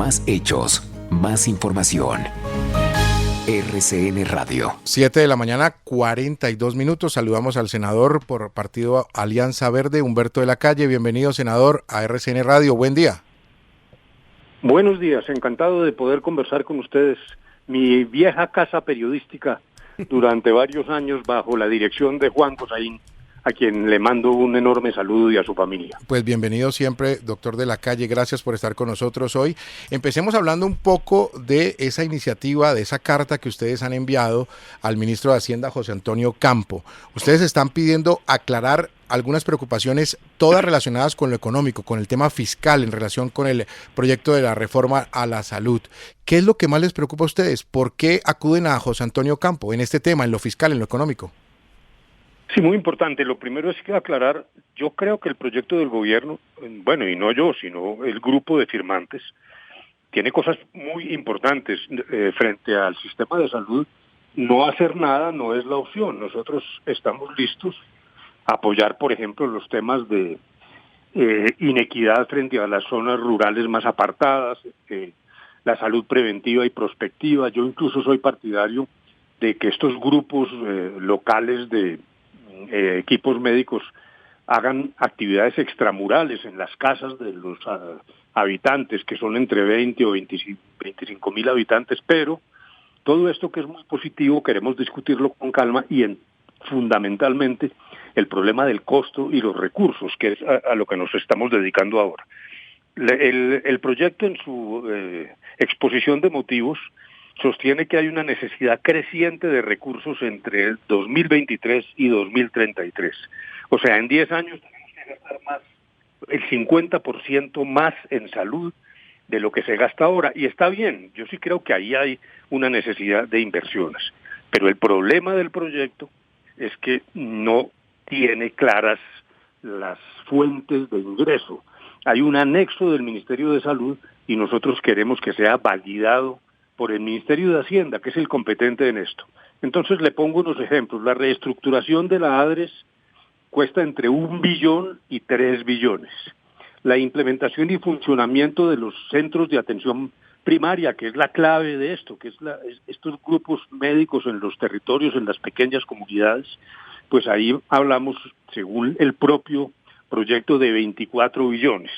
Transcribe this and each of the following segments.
Más hechos, más información. RCN Radio. 7:42 a.m. Saludamos al senador por Partido Alianza Verde, Humberto de la Calle. Bienvenido, senador, a RCN Radio. Buen día. Buenos días, encantado de poder conversar con ustedes. Mi vieja casa periodística durante varios años bajo la dirección de Juan Cosaín, a quien le mando un enorme saludo y a su familia. Pues bienvenido siempre, doctor de la Calle, gracias por estar con nosotros hoy. Empecemos hablando un poco de esa iniciativa, de esa carta que ustedes han enviado al ministro de Hacienda, José Antonio Campo. Ustedes están pidiendo aclarar algunas preocupaciones, todas relacionadas con lo económico, con el tema fiscal, en relación con el proyecto de la reforma a la salud. ¿Qué es lo que más les preocupa a ustedes? ¿Por qué acuden a José Antonio Campo en este tema, en lo fiscal, en lo económico? Sí, muy importante. Lo primero es que aclarar, yo creo que el proyecto del gobierno, bueno, y no yo, sino el grupo de firmantes, tiene cosas muy importantes frente al sistema de salud. No hacer nada no es la opción. Nosotros estamos listos a apoyar, por ejemplo, los temas de inequidad frente a las zonas rurales más apartadas, la salud preventiva y prospectiva. Yo incluso soy partidario de que estos grupos locales de equipos médicos hagan actividades extramurales en las casas de los habitantes, que son entre 20 o 25,000 habitantes, pero todo esto que es muy positivo queremos discutirlo con calma y fundamentalmente el problema del costo y los recursos, que es a lo que nos estamos dedicando ahora. El proyecto en su exposición de motivos sostiene que hay una necesidad creciente de recursos entre el 2023 y 2033. O sea, en 10 años tenemos que gastar más, el 50% más en salud de lo que se gasta ahora. Y está bien, yo sí creo que ahí hay una necesidad de inversiones. Pero el problema del proyecto es que no tiene claras las fuentes de ingreso. Hay un anexo del Ministerio de Salud y nosotros queremos que sea validado por el Ministerio de Hacienda, que es el competente en esto. Entonces le pongo unos ejemplos. La reestructuración de la ADRES cuesta entre 1 billón y 3 billones. La implementación y funcionamiento de los centros de atención primaria, que es la clave de esto, que es estos grupos médicos en los territorios, en las pequeñas comunidades, pues ahí hablamos, según el propio proyecto, de 24 billones.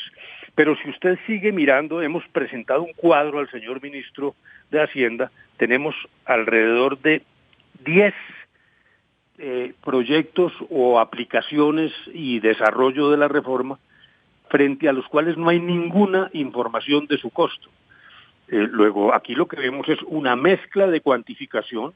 Pero si usted sigue mirando, hemos presentado un cuadro al señor ministro de Hacienda, tenemos alrededor de 10 proyectos o aplicaciones y desarrollo de la reforma, frente a los cuales no hay ninguna información de su costo. Luego, aquí lo que vemos es una mezcla de cuantificación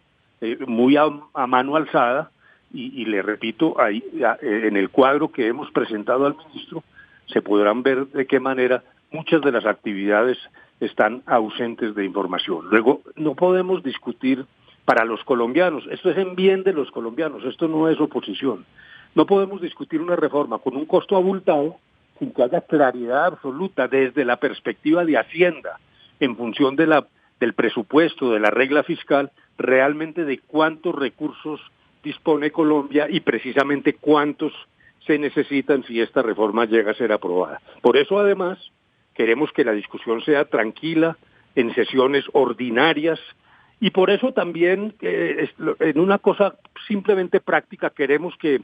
muy a mano alzada, y le repito, ahí, en el cuadro que hemos presentado al ministro, se podrán ver de qué manera muchas de las actividades están ausentes de información. Luego, no podemos discutir para los colombianos, esto es en bien de los colombianos, esto no es oposición. No podemos discutir una reforma con un costo abultado sin que haya claridad absoluta desde la perspectiva de Hacienda, en función del presupuesto, de la regla fiscal, realmente de cuántos recursos dispone Colombia y precisamente cuántos se necesitan si esta reforma llega a ser aprobada. Por eso, además, queremos que la discusión sea tranquila, en sesiones ordinarias, y por eso también, en una cosa simplemente práctica, queremos que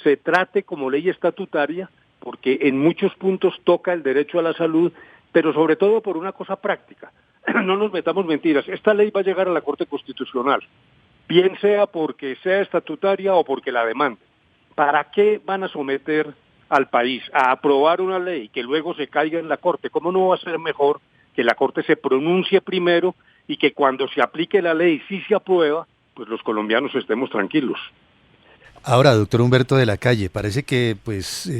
se trate como ley estatutaria, porque en muchos puntos toca el derecho a la salud, pero sobre todo por una cosa práctica. No nos metamos mentiras, esta ley va a llegar a la Corte Constitucional, bien sea porque sea estatutaria o porque la demande. ¿Para qué van a someter al país a aprobar una ley que luego se caiga en la Corte? ¿Cómo no va a ser mejor que la Corte se pronuncie primero y que cuando se aplique la ley, si se aprueba, pues los colombianos estemos tranquilos? Ahora, doctor Humberto de la Calle, parece que pues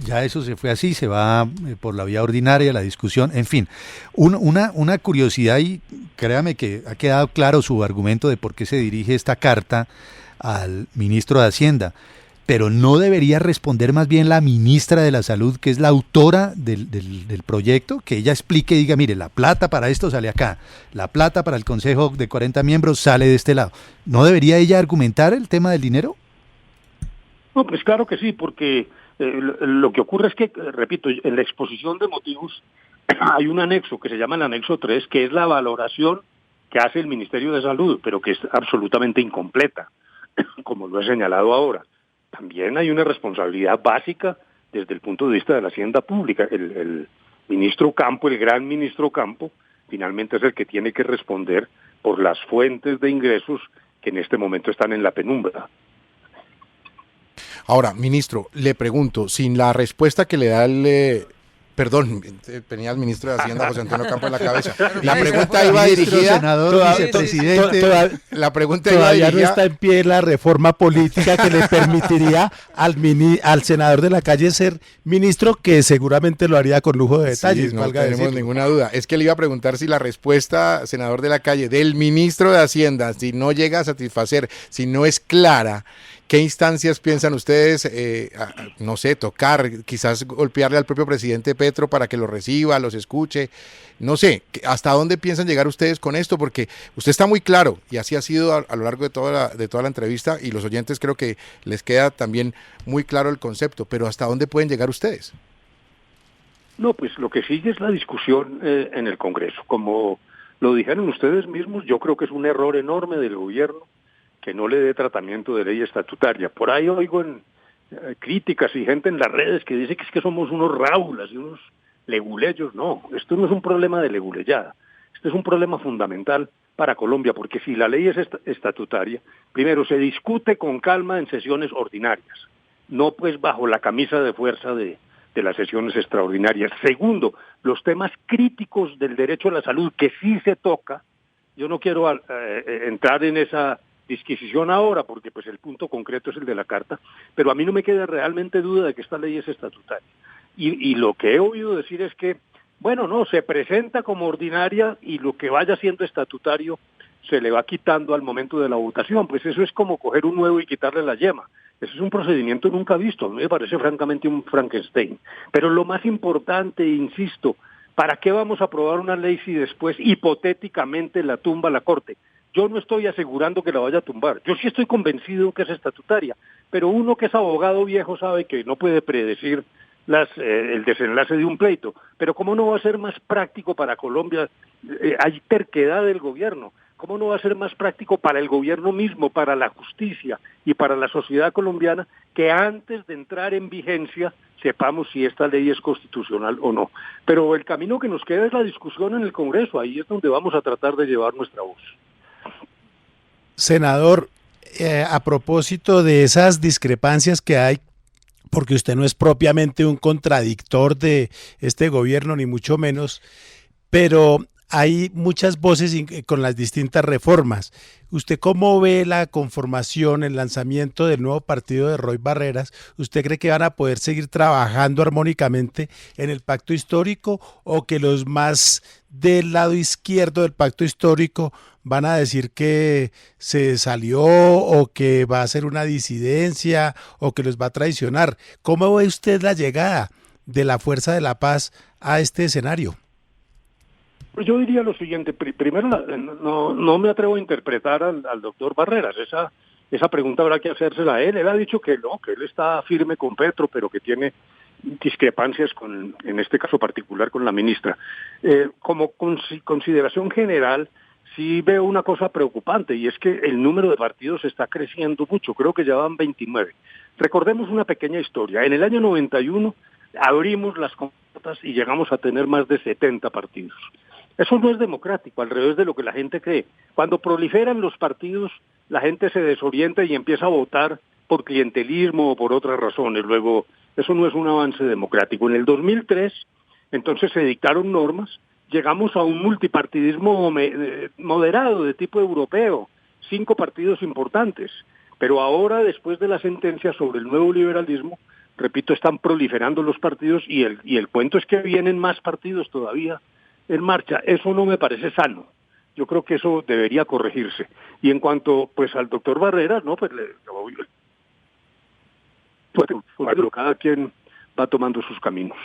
ya eso se fue así, se va por la vía ordinaria, la discusión, en fin. Una curiosidad, y créame que ha quedado claro su argumento de por qué se dirige esta carta al ministro de Hacienda, pero ¿no debería responder más bien la ministra de la Salud, que es la autora del proyecto, que ella explique y diga, mire, la plata para esto sale acá, la plata para el consejo de 40 miembros sale de este lado? ¿No debería ella argumentar el tema del dinero? No, pues claro que sí, porque Lo que ocurre es que, repito, en la exposición de motivos hay un anexo que se llama el anexo 3, que es la valoración que hace el Ministerio de Salud, pero que es absolutamente incompleta, como lo he señalado ahora. También hay una responsabilidad básica desde el punto de vista de la hacienda pública. El ministro Campo, el gran ministro Campo, finalmente es el que tiene que responder por las fuentes de ingresos que en este momento están en la penumbra. Ahora, ministro, le pregunto, sin la respuesta que le da el... Perdón, tenía al ministro de Hacienda, José Antonio Campo, en la cabeza. La pregunta iba dirigida... Senador, vicepresidente. La pregunta iba Todavía dirigida... no está en pie la reforma política que le permitiría al senador de la calle ser ministro, que seguramente lo haría con lujo de detalles. Sí, no tenemos ninguna duda. Es que le iba a preguntar si la respuesta, senador de la calle, del ministro de Hacienda, si no llega a satisfacer, si no es clara, ¿qué instancias piensan ustedes, no sé, tocar, quizás golpearle al propio presidente Petro para que lo reciba, los escuche? No sé, ¿hasta dónde piensan llegar ustedes con esto? Porque usted está muy claro, y así ha sido a lo largo de toda la entrevista, y los oyentes creo que les queda también muy claro el concepto, pero ¿hasta dónde pueden llegar ustedes? No, pues lo que sigue es la discusión en el Congreso. Como lo dijeron ustedes mismos, yo creo que es un error enorme del gobierno que no le dé tratamiento de ley estatutaria. Por ahí oigo en críticas y gente en las redes que dice que es que somos unos ráulas y unos leguleyos. No, esto no es un problema de leguleyada. Este es un problema fundamental para Colombia, porque si la ley es estatutaria, primero se discute con calma en sesiones ordinarias, no pues bajo la camisa de fuerza de las sesiones extraordinarias. Segundo, los temas críticos del derecho a la salud, que sí se toca, yo no quiero entrar en esa disquisición ahora, porque pues el punto concreto es el de la carta, pero a mí no me queda realmente duda de que esta ley es estatutaria. Y lo que he oído decir es que, bueno, no, se presenta como ordinaria y lo que vaya siendo estatutario se le va quitando al momento de la votación. Pues eso es como coger un huevo y quitarle la yema. Eso es un procedimiento nunca visto. A mí me parece francamente un Frankenstein. Pero lo más importante, insisto, ¿para qué vamos a aprobar una ley si después hipotéticamente la tumba la Corte? Yo no estoy asegurando que la vaya a tumbar. Yo sí estoy convencido que es estatutaria. Pero uno que es abogado viejo sabe que no puede predecir el desenlace de un pleito. Pero ¿cómo no va a ser más práctico para Colombia? Hay terquedad del gobierno. ¿Cómo no va a ser más práctico para el gobierno mismo, para la justicia y para la sociedad colombiana que antes de entrar en vigencia sepamos si esta ley es constitucional o no? Pero el camino que nos queda es la discusión en el Congreso. Ahí es donde vamos a tratar de llevar nuestra voz. Senador, a propósito de esas discrepancias que hay, porque usted no es propiamente un contradictor de este gobierno, ni mucho menos, pero hay muchas voces con las distintas reformas. ¿Usted cómo ve la conformación, el lanzamiento del nuevo partido de Roy Barreras? ¿Usted cree que van a poder seguir trabajando armónicamente en el pacto histórico, o que los más del lado izquierdo del pacto histórico van a decir que se salió, o que va a ser una disidencia, o que los va a traicionar? ¿Cómo ve usted la llegada de la Fuerza de la Paz a este escenario? Pues yo diría lo siguiente. Primero, no me atrevo a interpretar al doctor Barreras. Esa pregunta habrá que hacérsela a él. Él ha dicho que no, que él está firme con Petro, pero que tiene discrepancias en este caso particular, con la ministra. Como consideración general, sí veo una cosa preocupante, y es que el número de partidos está creciendo mucho. Creo que ya van 29. Recordemos una pequeña historia. En el año 91 abrimos las compuertas y llegamos a tener más de 70 partidos. Eso no es democrático, al revés de lo que la gente cree. Cuando proliferan los partidos, la gente se desorienta y empieza a votar por clientelismo o por otras razones. Luego, eso no es un avance democrático. En el 2003, entonces se dictaron normas, llegamos a un multipartidismo moderado de tipo europeo, 5 partidos importantes. Pero ahora, después de la sentencia sobre el nuevo liberalismo, repito, están proliferando los partidos y el cuento es que vienen más partidos todavía en marcha. Eso no me parece sano. Yo creo que eso debería corregirse. Y en cuanto pues al doctor Barreras, no, pues cada quien va tomando sus caminos.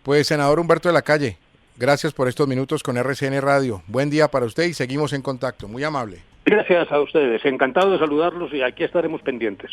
Pues, senador Humberto de la Calle, gracias por estos minutos con RCN Radio. Buen día para usted y seguimos en contacto. Muy amable. Gracias a ustedes. Encantado de saludarlos y aquí estaremos pendientes.